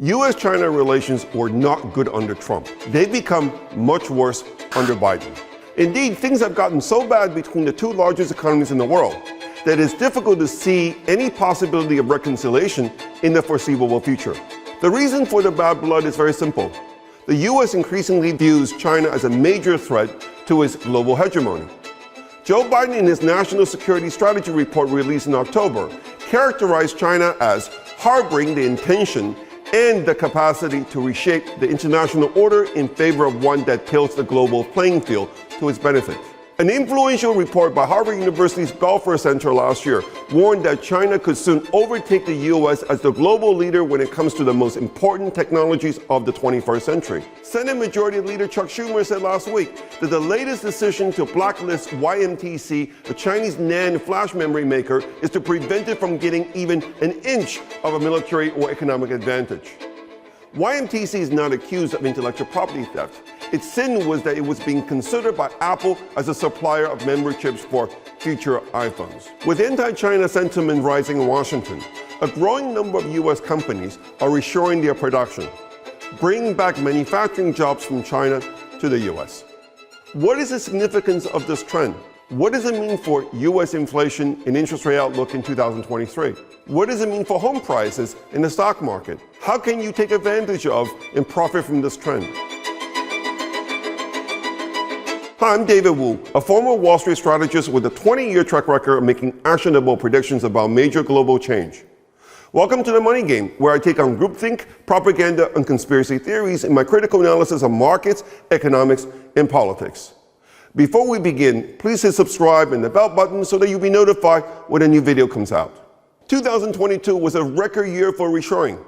U.S China relations were not good under Trump. They've become much worse under Biden. Indeed, things have gotten so bad between the two largest economies in the world that it's difficult to see any possibility of reconciliation in the foreseeable future. The reason for the bad blood is very simple. The U.S. increasingly views China as a major threat to its global hegemony. Joe Biden, in his National Security Strategy Report released in October, characterized China as harboring the intention and the capacity to reshape the international order in favor of one that tilts the global playing field to its benefit. An influential report by Harvard University's Belfer Center last year warned that China could soon overtake the U.S. as the global leader when it comes to the most important technologies of the 21st century. Senate Majority Leader Chuck Schumer said last week that the latest decision to blacklist YMTC, a Chinese NAND flash memory maker, is to prevent it from getting even an inch of a military or economic advantage. YMTC is not accused of intellectual property theft. Its sin was that it was being considered by Apple as a supplier of memory chips for future iPhones. With anti-China sentiment rising in Washington, a growing number of U.S. companies are reshoring their production, bringing back manufacturing jobs from China to the U.S. What is the significance of this trend? What does it mean for U.S. inflation and interest rate outlook in 2023? What does it mean for home prices in the stock market? How can you take advantage of and profit from this trend? Hi, I'm David Wu, a former Wall Street strategist with a 20-year track record of making actionable predictions about major global change. Welcome to The Money Game, where I take on groupthink, propaganda, and conspiracy theories in my critical analysis of markets, economics, and politics. Before we begin, please hit subscribe and the bell button so that you'll be notified when a new video comes out. 2022 was a record year for reshoring.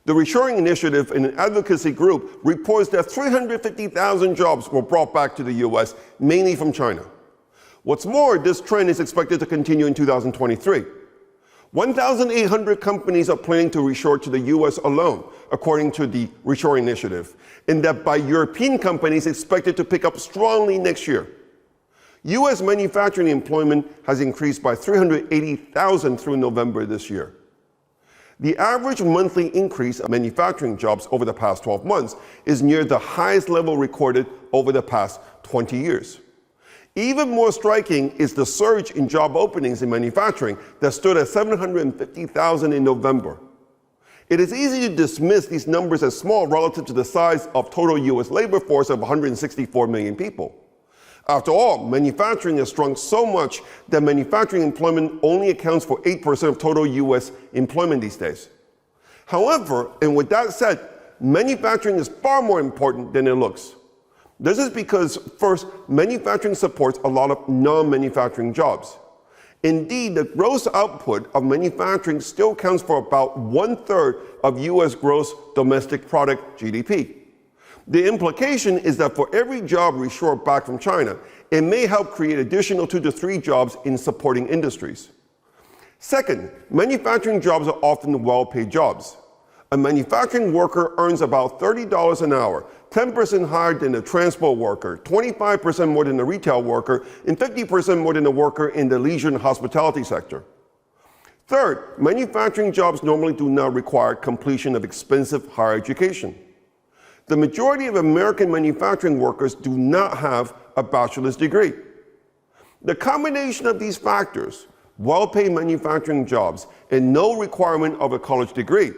The Reshoring Initiative, an advocacy group, reports that 350,000 jobs were brought back to the U.S., mainly from China. What's more, this trend is expected to continue in 2023. 1,800 companies are planning to reshore to the U.S. alone, according to the Reshoring Initiative, and that by European companies expected to pick up strongly next year. U.S. manufacturing employment has increased by 380,000 through November this year. The average monthly increase of manufacturing jobs over the past 12 months is near the highest level recorded over the past 20 years. Even more striking is the surge in job openings in manufacturing that stood at 750,000 in November. It is easy to dismiss these numbers as small relative to the size of total U.S. labor force of 164 million people. After all, manufacturing has shrunk so much that manufacturing employment only accounts for 8% of total U.S. employment these days. However, and with that said, manufacturing is far more important than it looks. This is because, first, manufacturing supports a lot of non-manufacturing jobs. Indeed, the gross output of manufacturing still counts for about 1/3 of U.S. gross domestic product GDP. The implication is that for every job reshored back from China, it may help create additional 2 to 3 jobs in supporting industries. Second, manufacturing jobs are often well-paid jobs. A manufacturing worker earns about $30 an hour, 10% higher than a transport worker, 25% more than a retail worker, and 50% more than a worker in the leisure and hospitality sector. Third, manufacturing jobs normally do not require completion of expensive higher education. The majority of American manufacturing workers do not have a bachelor's degree. The combination of these factors, well-paid manufacturing jobs and no requirement of a college degree,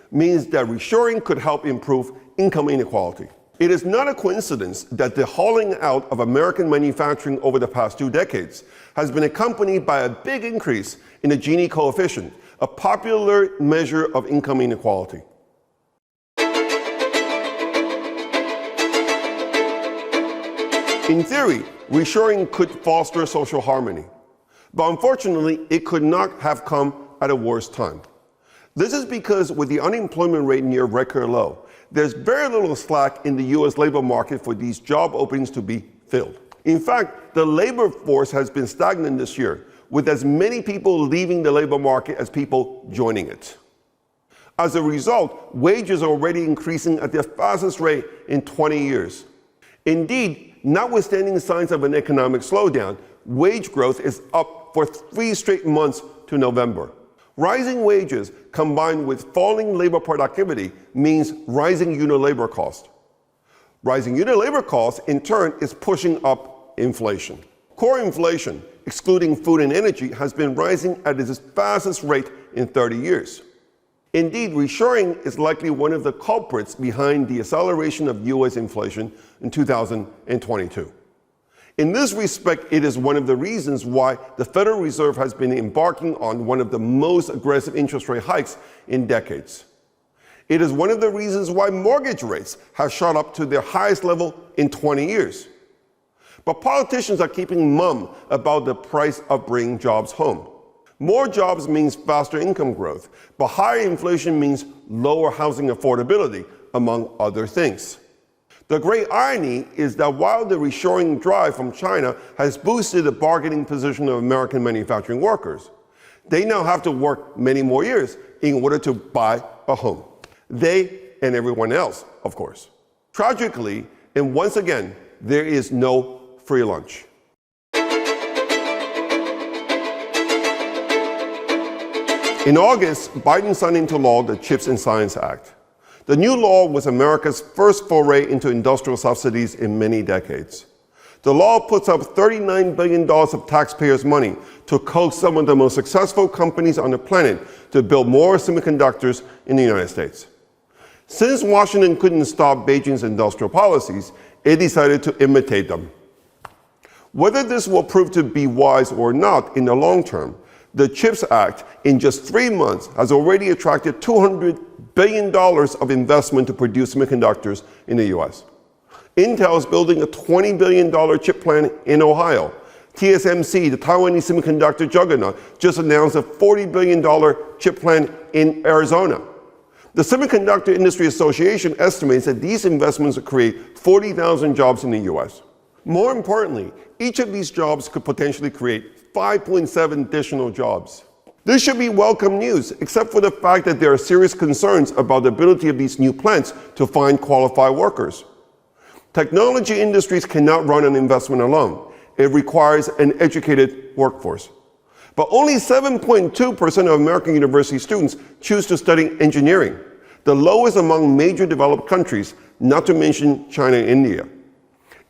means that reshoring could help improve income inequality. It is not a coincidence that the hauling out of American manufacturing over the past 2 decades has been accompanied by a big increase in the Gini coefficient, a popular measure of income inequality. In theory, reshoring could foster social harmony, but unfortunately, it could not have come at a worse time. This is because with the unemployment rate near record low, there's very little slack in the U.S. labor market for these job openings to be filled. In fact, the labor force has been stagnant this year, with as many people leaving the labor market as people joining it. As a result, wages are already increasing at their fastest rate in 20 years. Indeed, notwithstanding signs of an economic slowdown, wage growth is up for 3 straight months to November. Rising wages combined with falling labor productivity means rising unit labor cost. Rising unit labor costs, in turn, is pushing up inflation. Core inflation, excluding food and energy, has been rising at its fastest rate in 30 years. Indeed, reshoring is likely one of the culprits behind the acceleration of U.S. inflation in 2022. In this respect, it is one of the reasons why the Federal Reserve has been embarking on one of the most aggressive interest rate hikes in decades. It is one of the reasons why mortgage rates have shot up to their highest level in 20 years. But politicians are keeping mum about the price of bringing jobs home. More jobs means faster income growth, but higher inflation means lower housing affordability, among other things. The great irony is that while the reshoring drive from China has boosted the bargaining position of American manufacturing workers, they now have to work many more years in order to buy a home. They and everyone else, of course. Tragically, and once again, there is no free lunch. In August, Biden signed into law the CHIPS and Science Act. The new law was America's first foray into industrial subsidies in many decades. The law puts up $39 billion of taxpayers' money to coax some of the most successful companies on the planet to build more semiconductors in the United States. Since Washington couldn't stop Beijing's industrial policies, it decided to imitate them. Whether this will prove to be wise or not in the long term, the CHIPS Act, in just 3 months, has already attracted $200 billion of investment to produce semiconductors in the U.S. Intel is building a $20 billion chip plant in Ohio. TSMC, the Taiwanese semiconductor juggernaut, just announced a $40 billion chip plant in Arizona. The Semiconductor Industry Association estimates that these investments will create 40,000 jobs in the U.S. More importantly, each of these jobs could potentially create 5.7 additional jobs. This should be welcome news, except for the fact that there are serious concerns about the ability of these new plants to find qualified workers. Technology industries cannot run an investment alone. It requires an educated workforce. But only 7.2% of American university students choose to study engineering, the lowest among major developed countries, not to mention China and India.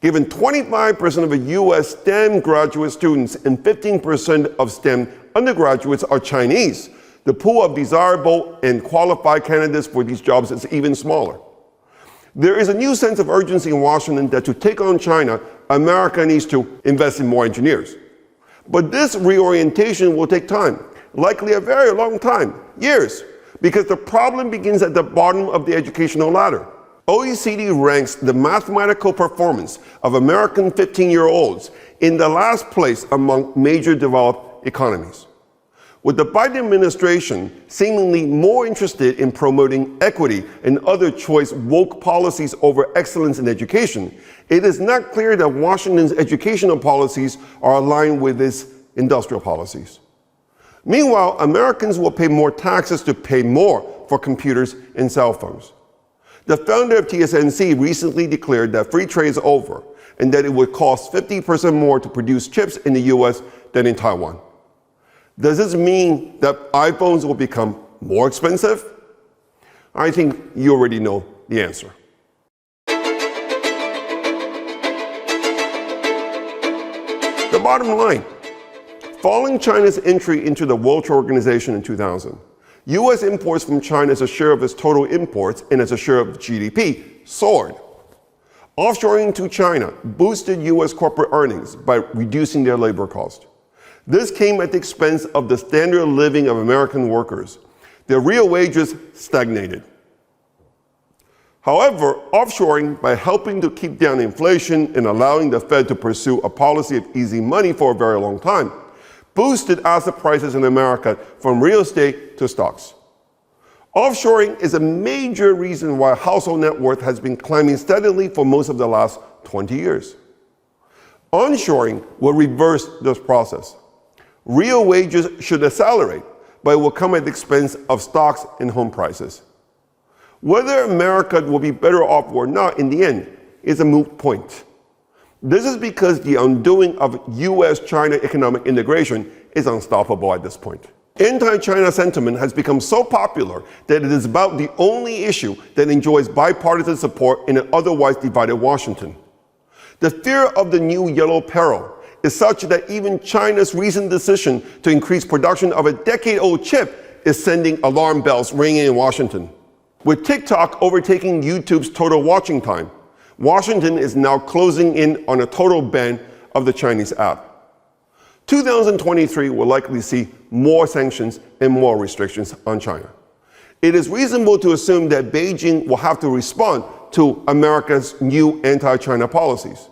Given 25% of U.S. STEM graduate students and 15% of STEM undergraduates are Chinese, the pool of desirable and qualified candidates for these jobs is even smaller. There is a new sense of urgency in Washington that to take on China, America needs to invest in more engineers. But this reorientation will take time, likely a very long time, years, because the problem begins at the bottom of the educational ladder. OECD ranks the mathematical performance of American 15-year-olds in the last place among major developed economies. With the Biden administration seemingly more interested in promoting equity and other choice woke policies over excellence in education, it is not clear that Washington's educational policies are aligned with its industrial policies. Meanwhile, Americans will pay more taxes to pay more for computers and cell phones. The founder of TSMC recently declared that free trade is over and that it would cost 50% more to produce chips in the US than in Taiwan. Does this mean that iPhones will become more expensive? I think you already know the answer. The bottom line, following China's entry into the World Trade Organization in 2000, U.S. imports from China as a share of its total imports and as a share of GDP soared. Offshoring to China boosted U.S. corporate earnings by reducing their labor cost. This came at the expense of the standard of living of American workers. Their real wages stagnated. However, offshoring, by helping to keep down inflation and allowing the Fed to pursue a policy of easy money for a very long time, boosted asset prices in America from real estate to stocks. Offshoring is a major reason why household net worth has been climbing steadily for most of the last 20 years. Onshoring will reverse this process. Real wages should accelerate, but it will come at the expense of stocks and home prices. Whether America will be better off or not in the end is a moot point. This is because the undoing of U.S. China economic integration is unstoppable at this point. Anti-China sentiment has become so popular that it is about the only issue that enjoys bipartisan support in an otherwise divided Washington. The fear of the new yellow peril is such that even China's recent decision to increase production of a decade-old chip is sending alarm bells ringing in Washington. With TikTok overtaking YouTube's total watching time, Washington is now closing in on a total ban of the Chinese app. 2023 will likely see more sanctions and more restrictions on China. It is reasonable to assume that Beijing will have to respond to America's new anti-China policies.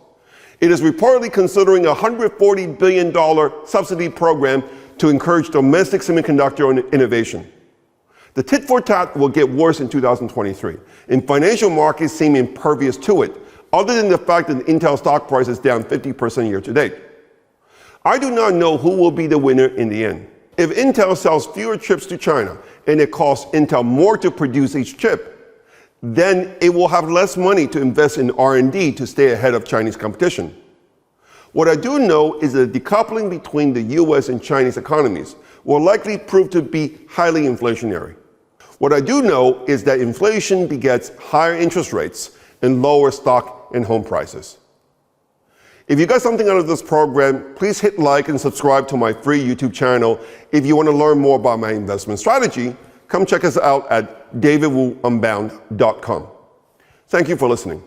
It is reportedly considering a $140 billion subsidy program to encourage domestic semiconductor innovation. The tit for tat will get worse in 2023, and financial markets seem impervious to it, other than the fact that Intel stock price is down 50% year to date. I do not know who will be the winner in the end. If Intel sells fewer chips to China and it costs Intel more to produce each chip, then it will have less money to invest in R&D to stay ahead of Chinese competition. What I do know is that the decoupling between the US and Chinese economies will likely prove to be highly inflationary. What I do know is that inflation begets higher interest rates and lower stock and home prices. If you got something out of this program, please hit like and subscribe to my free YouTube channel. If you want to learn more about my investment strategy, come check us out at davidwunbound.com. Thank you for listening.